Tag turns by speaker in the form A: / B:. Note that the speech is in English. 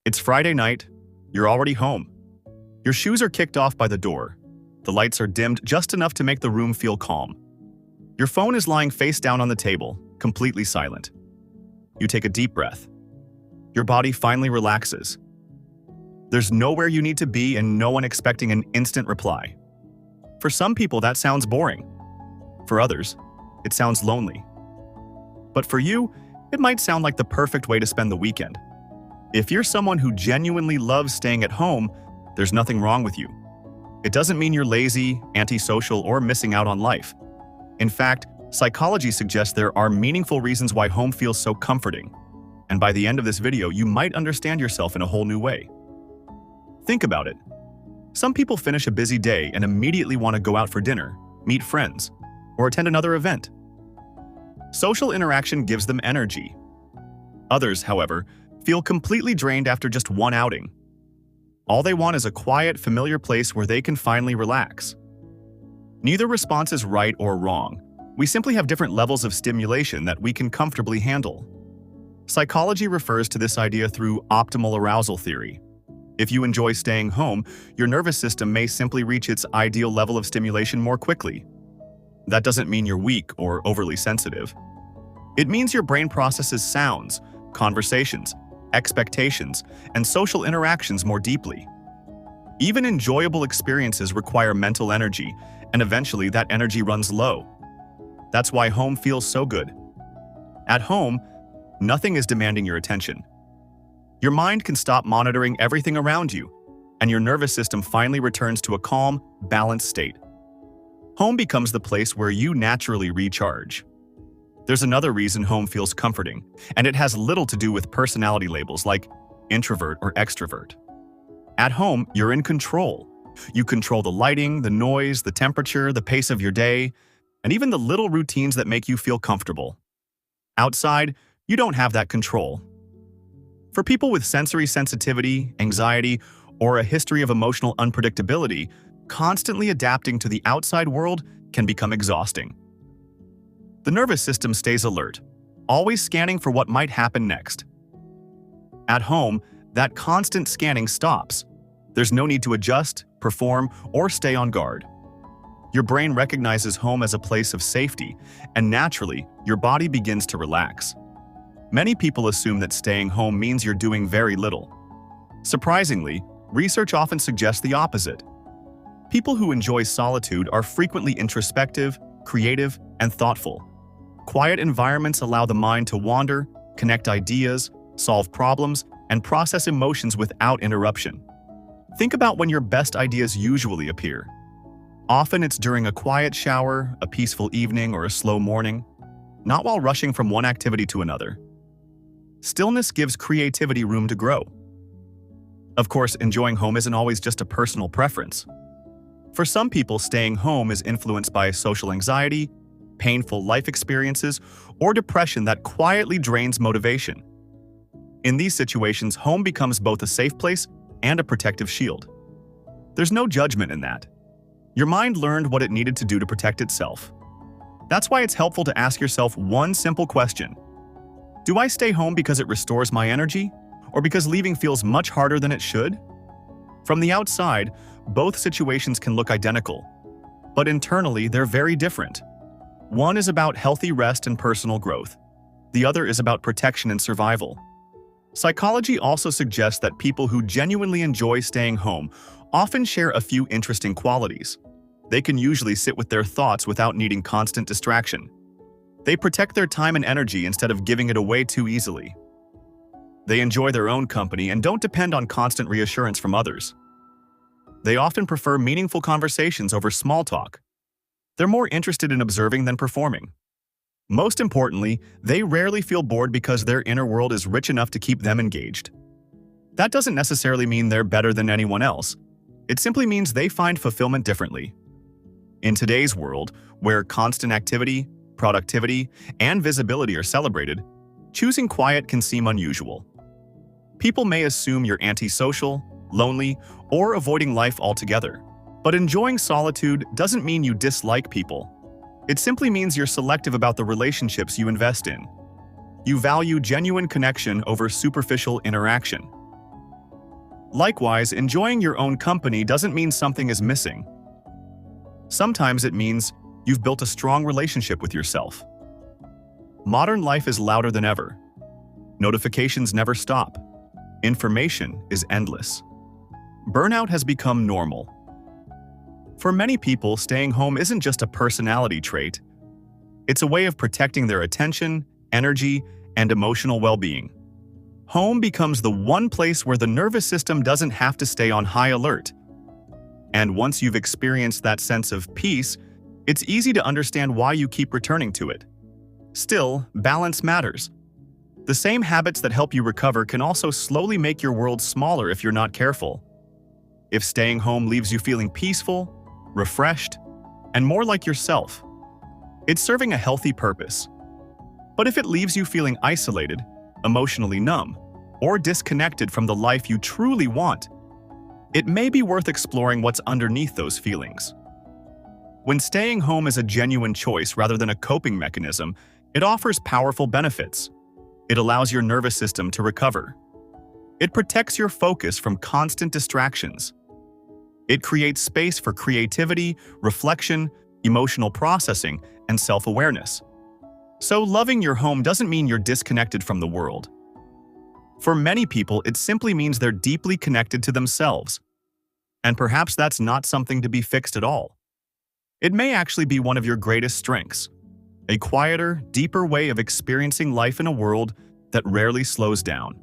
A: It's Friday night. You're already home. Your shoes are kicked off by the door. The lights are dimmed just enough to make the room feel calm. Your phone is lying face down on the table, completely silent. You take a deep breath. Your body finally relaxes. There's nowhere you need to be and no one expecting an instant reply. For some people, that sounds boring. For others, it sounds lonely. But for you, it might sound like the perfect way to spend the weekend. If you're someone who genuinely loves staying at home, there's nothing wrong with you. It doesn't mean you're lazy, antisocial, or missing out on life. In fact, psychology suggests there are meaningful reasons why home feels so comforting. And by the end of this video, you might understand yourself in a whole new way. Think about it. Some people finish a busy day and immediately want to go out for dinner, meet friends, or attend another event. Social interaction gives them energy. Others, however, feel completely drained after just one outing. All they want is a quiet, familiar place where they can finally relax. Neither response is right or wrong. We simply have different levels of stimulation that we can comfortably handle. Psychology refers to this idea through optimal arousal theory. If you enjoy staying home, your nervous system may simply reach its ideal level of stimulation more quickly. That doesn't mean you're weak or overly sensitive. It means your brain processes sounds, conversations, expectations, and social interactions more deeply. Even enjoyable experiences require mental energy, and eventually that energy runs low. That's why home feels so good. At home, nothing is demanding your attention. Your mind can stop monitoring everything around you, and your nervous system finally returns to a calm, balanced state. Home becomes the place where you naturally recharge. There's another reason home feels comforting, and it has little to do with personality labels like introvert or extrovert. At home, you're in control. You control the lighting, the noise, the temperature, the pace of your day, and even the little routines that make you feel comfortable. Outside, you don't have that control. For people with sensory sensitivity, anxiety, or a history of emotional unpredictability, constantly adapting to the outside world can become exhausting. The nervous system stays alert, always scanning for what might happen next. At home, that constant scanning stops. There's no need to adjust, perform, or stay on guard. Your brain recognizes home as a place of safety, and naturally, your body begins to relax. Many people assume that staying home means you're doing very little. Surprisingly, research often suggests the opposite. People who enjoy solitude are frequently introspective, creative, and thoughtful. Quiet environments allow the mind to wander, connect ideas, solve problems, and process emotions without interruption. Think about when your best ideas usually appear. Often it's during a quiet shower, a peaceful evening, or a slow morning, not while rushing from one activity to another. Stillness gives creativity room to grow. Of course, enjoying home isn't always just a personal preference. For some people, staying home is influenced by social anxiety, painful life experiences, or depression that quietly drains motivation. In these situations, home becomes both a safe place and a protective shield. There's no judgment in that. Your mind learned what it needed to do to protect itself. That's why it's helpful to ask yourself one simple question. Do I stay home because it restores my energy, or because leaving feels much harder than it should? From the outside, both situations can look identical, but internally they're very different. One is about healthy rest and personal growth. The other is about protection and survival. Psychology also suggests that people who genuinely enjoy staying home often share a few interesting qualities. They can usually sit with their thoughts without needing constant distraction. They protect their time and energy instead of giving it away too easily. They enjoy their own company and don't depend on constant reassurance from others. They often prefer meaningful conversations over small talk. They're more interested in observing than performing. Most importantly, they rarely feel bored because their inner world is rich enough to keep them engaged. That doesn't necessarily mean they're better than anyone else. It simply means they find fulfillment differently. In today's world, where constant activity, productivity, and visibility are celebrated, choosing quiet can seem unusual. People may assume you're antisocial, lonely, or avoiding life altogether. But enjoying solitude doesn't mean you dislike people. It simply means you're selective about the relationships you invest in. You value genuine connection over superficial interaction. Likewise, enjoying your own company doesn't mean something is missing. Sometimes it means you've built a strong relationship with yourself. Modern life is louder than ever. Notifications never stop. Information is endless. Burnout has become normal. For many people, staying home isn't just a personality trait. It's a way of protecting their attention, energy, and emotional well-being. Home becomes the one place where the nervous system doesn't have to stay on high alert. And once you've experienced that sense of peace, it's easy to understand why you keep returning to it. Still, balance matters. The same habits that help you recover can also slowly make your world smaller if you're not careful. If staying home leaves you feeling peaceful, refreshed, and more like yourself, it's serving a healthy purpose. But if it leaves you feeling isolated, emotionally numb, or disconnected from the life you truly want, it may be worth exploring what's underneath those feelings. When staying home is a genuine choice rather than a coping mechanism, it offers powerful benefits. It allows your nervous system to recover. It protects your focus from constant distractions. It creates space for creativity, reflection, emotional processing, and self-awareness. So loving your home doesn't mean you're disconnected from the world. For many people, it simply means they're deeply connected to themselves. And perhaps that's not something to be fixed at all. It may actually be one of your greatest strengths, a quieter, deeper way of experiencing life in a world that rarely slows down.